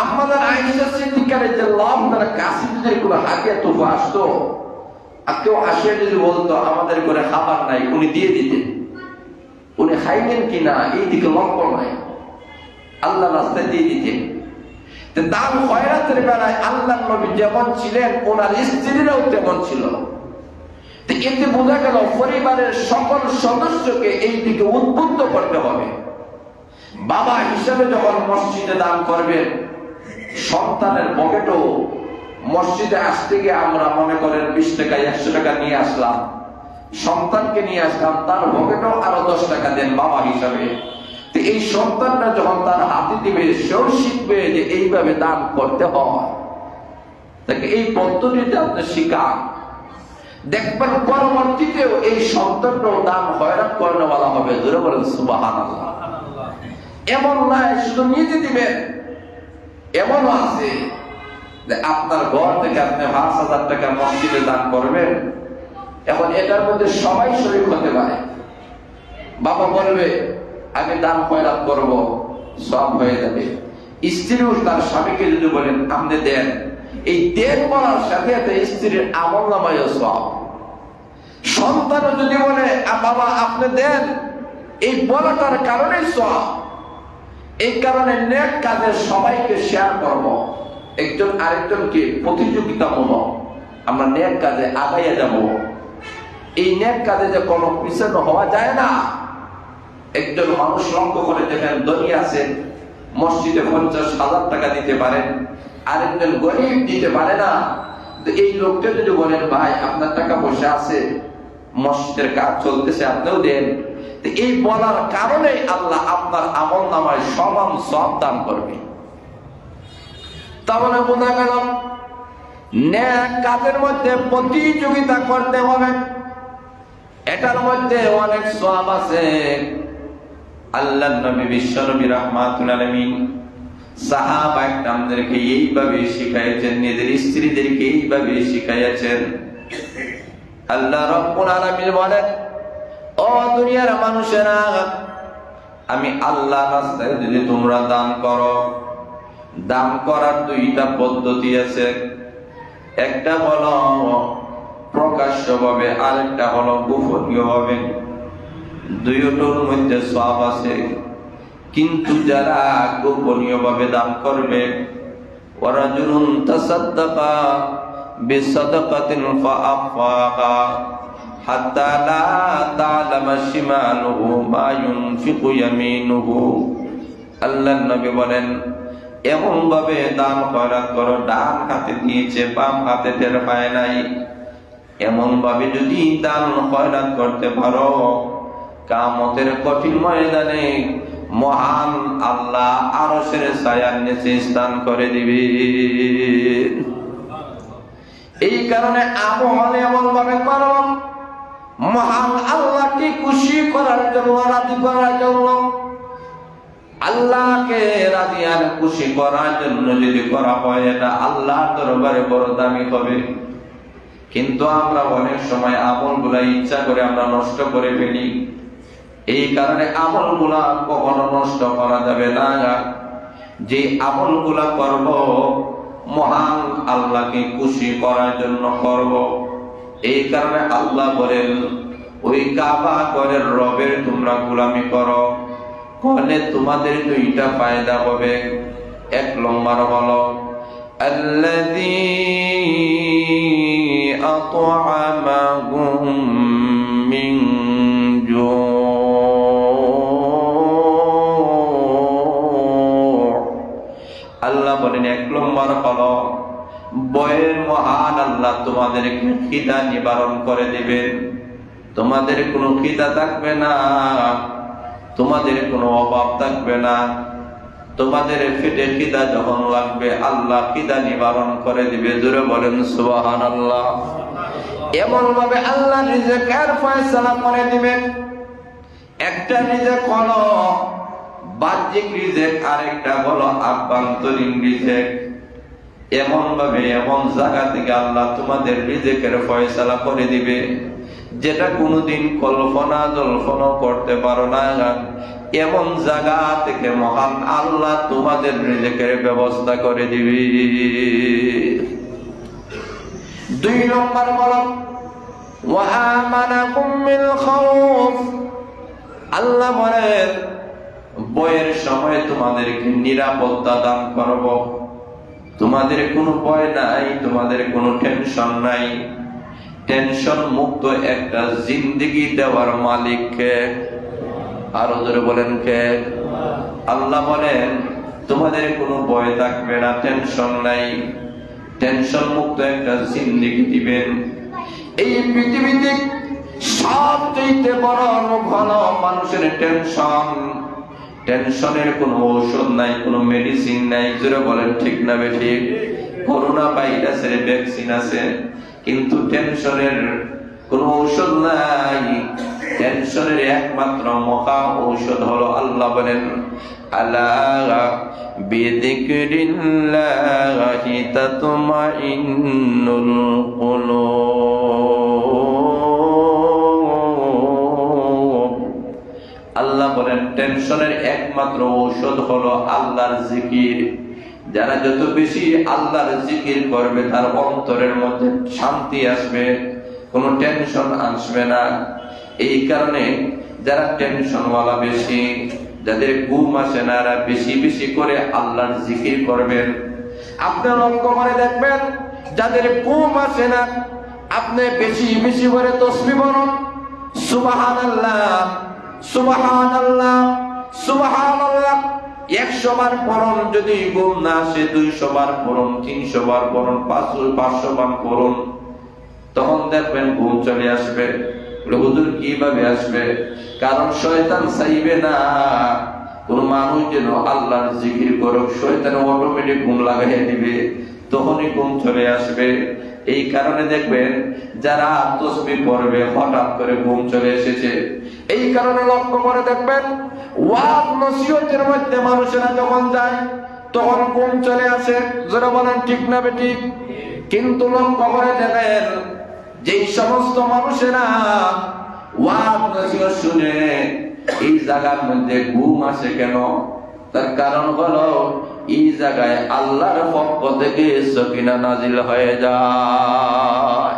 আম্মা আয়েশা সিদ্দিকা রাদিয়াল্লাহু তাআলা কাছে যদি কোনো হাদিয়া তোফা আসতো, আর কেউ আসে যদি বলতো আমাদের ঘরে খাবার নাই, উনি দিয়ে দিতেন। উনি খাইবেন কিনা এই দিকে লক্ষ্য নাই, আল্লাহ রাস্তায় দিয়ে দিতেন। দান খয়রাতের বেলায় আল্লাহ নবী যেমন ছিলেন, ওনার স্ত্রীরাও তেমন ছিল। এতে বোঝা গেল পরিবারের সকল সদস্যকে এই দিকে উদ্বুদ্ধ করতে হবে। বাবা হিসাবে যখন মসজিদে দান করবেন, সন্তানের পকেটও মসজিদে আসতে গিয়ে আমরা মনে করেন 20 টাকা 100 টাকা নিয়ে আসলাম, সন্তানকে নিয়ে আসলাম, তার পকেটেও আরো 10 টাকা দেন বাবা হিসাবে। এই সন্তানরা যখন তার হাতে দিবে, সেও শিখবে যে এইভাবে দান করতে হয়। তাকে এই পদ্ধতিতে আপনি শিখান, দেখবেন পরবর্তীতেও এই সন্তানটাও দান খয়রাত করেওয়ালা হবে। জোরে বলেন সুবহানাল্লাহ। এমন নয় শুধু নিজে দিবেন, এমনও আছে যে আপনার ঘর থেকে আপনি 5000 টাকা মসজিদে দান করবেন। এখন এটার মধ্যে সবাই শরীক হতে পারে। বাবা বলবে আমি দান খয়রাত করব, সব হয়ে যাবে। স্ত্রীও তার স্বামীকে যদি বলেন আপনি দেন, এই দেন বলার সাথে সাথে স্ত্রীর আমল নামায় সওয়াব। সন্তানও যদি বলে বাবা আপনি দেন, এই বলাটার কারণে সওয়াব। এই কারণে নেক কাজে সবাইকে শেয়ার করব, একজন আরেকজনকে প্রতিযোগিতামূলক আমরা নেক কাজে আগাইয়া যাব। এই নেক কাজে যে কোনো পিছনে হওয়া যায় না। একজন মানুষ লক্ষ্য করে দেখেন, ধনী আছেন, মসজিদে 50,000 টাকা দিতে পারেন, আরেকজন গরিব দিতে পারে না। তো এই লোকটা যদি বলেন ভাই আপনার টাকা পয়সা আছে, মসজিদের কাজ চলতেছে, আপনিও দেন, তো এই বলার কারণে আল্লাহ আপনার আমল নামায় সমান সওয়াব দান করবে। তাহলে বোঝা গেল নেক কাজের মধ্যে প্রতিযোগিতা করতে হবে, এটার মধ্যে অনেক সওয়াব আছে। আল্লাহর নবী বিশ্বনবী রাহমাতুল আলামিন সাহাবায়ে কেরামদেরকে এইভাবে শিখাইছেন, নিজের স্ত্রীদেরকে এইভাবে শিখাইছেন। আল্লাহ রাব্বুল আলামিন বলেন, ও দুনিয়ার মানুষেরা, আমি আল্লাহর রাস্তায় যদি তোমরা দান করো, দান করার দুইটা পদ্ধতি আছে। একটা হলো প্রকাশ্যভাবে, আরেকটা হলো গোপনীয়ভাবে। দুইটার মধ্যে সওয়াব আছে। কিন্তু যারা গোপনীয়ভাবে দান করবে, ওয়ারাজুলুন তাসাদ্দাকা বিসাদাকাতিন ফাআফাহা হাত্তা লা তা'লামা শিমালুহু মা ইউনফিকু ইয়ামিনুহু। আল্লাহর নবী বলেন, এমন ভাবে দান খয়রাত করো, ডান হাতে দিয়েছে বাম হাতে টের পায় নাই। এমন ভাবে যদি দান খয়রাত করতে পারো, কিয়ামতের কঠিন ময়দানে মহান আল্লাহ আরশের ছায়ার নিচে স্থান করে দিবে। এই কারণে আমল এমন ভাবে করো মহান আল্লাহকে খুশি করার জন্য, রাজি করার জন্য। আল্লাহকে রাজি আর খুশি করার জন্য যদি করা হয়, এটা আল্লাহর দরবারে বড় দামি হবে। কিন্তু আমরা অনেক সময় আমলগুলা ইচ্ছা করে আমরা নষ্ট করে ফেলি। এই কারণে আমলগুলা কখনো নষ্ট করা যাবে না। যে আমলগুলা করব মহান আল্লাহকে খুশি করার জন্য করব। এই কারণে আল্লাহ বলেন, ওই কাবা ঘরের রবের তোমরা গোলামি করো, করলে তোমাদের দুইটা ফায়দা হবে। এক নম্বর হলো আল্লাযী আত'আমাহুম মিন জু'। আল্লাহ বলেন, এক নম্বর হলো বয়ের মহান আল্লাহ তোমাদেরকে খিদা নিবারণ করে দিবেন। তোমাদের কোনো খিদা থাকবে না, তোমাদের কোনো অভাব থাকবে না। তোমাদের পেটে খিদা যখন লাগবে, আল্লাহ খিদা নিবারণ করে দিবে। জোরে বলেন সুবহানাল্লাহ। এমন ভাবে আল্লাহ রিজেকের ফয়সালা করে দিবেন। একটা রিজেক হলো বাহ্যিক রিজেক, আরেকটা হলো আভ্যন্তরীণ রিজেক। এমন ভাবে এমন জায়গা থেকে আল্লাহ তোমাদের রিজেকের ফয়সালা করে দিবে, যেটা কোনোদিন কল্পনা জল্পনা করতে পারো না। এমন জায়গা থেকে মহান আল্লাহ তোমাদের রিজেকের ব্যবস্থা করে দিবে। দুই নম্বর হলো ওয়া আমানাকুম মিল খাউফ। আল্লাহ বলেন, বয়ের সময় তোমাদেরকে নিরাপত্তা দান করব। তোমাদের কোনো ভয় নাই, তোমাদের কোনো টেনশন নাই। টেনশন মুক্ত একটা জিন্দেগি দেওয়ার মালিক কে? আরো জোরে বলেন কে? আল্লাহ বলেন, তোমাদের কোনো ভয় থাকবে না, টেনশন নাই, টেনশন মুক্ত একটা জিন্দেগি দিবেন। এই পৃথিবীতে সবচেয়ে বড় রোগ হলো মানুষের টেনশন। টেনশনের কোনো ঔষধ নাই, কোনো মেডিসিন নাই। জোরে বলেন ঠিক না বেঠিক? করোনা ভাইরাসের ভ্যাকসিন আছে, কিন্তু টেনশনের কোনো ঔষধ নাই। টেনশনের একমাত্র মহা ঔষধ হলো আল্লাহ বলেন, আলা বিযিকরিল্লাহি তাতমাইন্নুল কুলুব। আল্লাহ বলেন, টেনশনের এক একমাত্র ঔষধ হলো আল্লাহর জিকির। যারা যত বেশি আল্লাহর জিকির করবে তার অন্তরের মধ্যে শান্তি আসবে, কোনো টেনশন আসবে না। এই কারণে যারা টেনশনওয়ালা বেশি, যাদের ঘুম আসে না, এরা বেশি বেশি করে আল্লাহর জিকির করবেন। আপনি লক্ষ্য করে দেখবেন যাদের ঘুম আসে না, আপনি বেশি বেশি করে তাসবিহ পড়ুন, সুবহানাল্লাহ সুবহানাল্লাহ সুবহানাল্লাহ 100 বার পড়ুন। যদি ঘুম না আসে 200 বার পড়ুন, 300 বার পড়ুন, 500 বার পড়ুন, তখন দেখবেন ঘুম চলে আসবে। হুজুর কিভাবে আসবে? কারণ শয়তান চাইবে না কোন মানুষ যেন আল্লাহর জিকির করুক, শয়তান অটোমেটিক ঘুম লাগাইয়া দিবে, তখনই ঘুম চলে আসবে। এই কারণে দেখবেন যারা তাসবিহ পড়বে হঠাৎ করে ঘুম চলে এসেছে। এই কারণে লক্ষ্য করে দেখবেন ওয়াজ নসিহতের মধ্যে মানুষেরা যখন যায় তখন ঘুম চলে আসে। যারা বলেন ঠিক না বেঠিক? কিন্তু লক্ষ্য করে দেখেন যেই সমস্ত মানুষেরা ওয়াজ নসিহত শুনে এই জায়গার মধ্যে ঘুম আসে কেন? তার কারণ হলো এই জায়গায় আল্লাহর পক্ষ থেকে সকিনা নাজিল হয়ে যায়।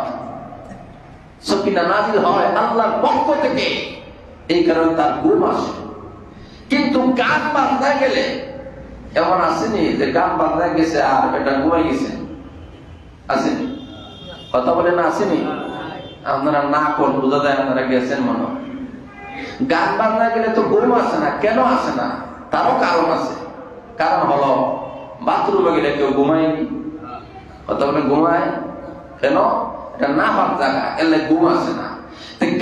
সকিনা নাজিল হয় আল্লাহর পক্ষ থেকে, এই কারণে তার ঘুম আসে। কিন্তু গান বাজনা গেলে এমন আসেনি যে গান বাজনা গেছে আর এটা ঘুমাই গেছে? আসেনি? কথা বলে না, আসেনি? আপনারা না কর বোঝা যায় আপনারা গেছেন মনে। গান বাজনা গেলে তো ঘুম আসে না। কেন আসে না? তারও কারণ আছে। কারণ হলো বাথরুমে গেলে কেউ ঘুমায়নি। কথা বলে ঘুমায় কেন? এটা নাপাক জায়গা, এলে ঘুম আসে না।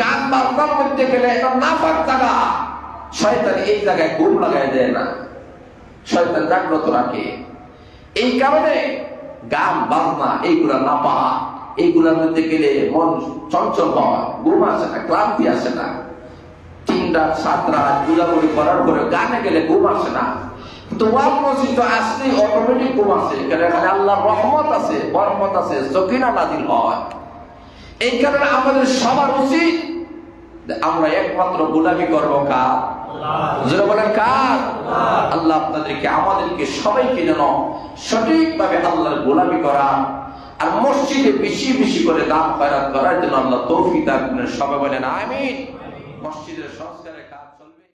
গান বাজনার মধ্যে গেলে এটা নাপাক জায়গা, শয়তান এই জায়গায় ঘুম লাগাই দেয় না, শয়তান জাগ্রত রাখে। এই কারণে গান বাজনা এইগুলা নাপাক, এইগুলার মধ্যে গেলে মন চঞ্চল হয়, ঘুম আসে না, ক্লান্তি আসে না। 3 রাত 7 রাত গুলাগুলি করার পরে গানে গেলে ঘুম আসে না। কিন্তু ওয়াজ নসিহত আসলে অটোমেটিক ঘুম আসে। এখানে আল্লাহর রহমত আছে, বরকত আছে, সকিনা নাজিল হয়। এই কারণে আমাদের সবার উচিত আমরা একমাত্র গোলামি করবো কার? যারা বলেন কার? আল্লাহ আপনাদেরকে আমাদেরকে সবাইকে যেন সঠিকভাবে আল্লাহর গোলামি করা আর মসজিদে বেশি বেশি করে দান খয়রাত করার জন্য আল্লাহ তৌফিক দান করেন। সবাই বলেন আমিন। মসজিদের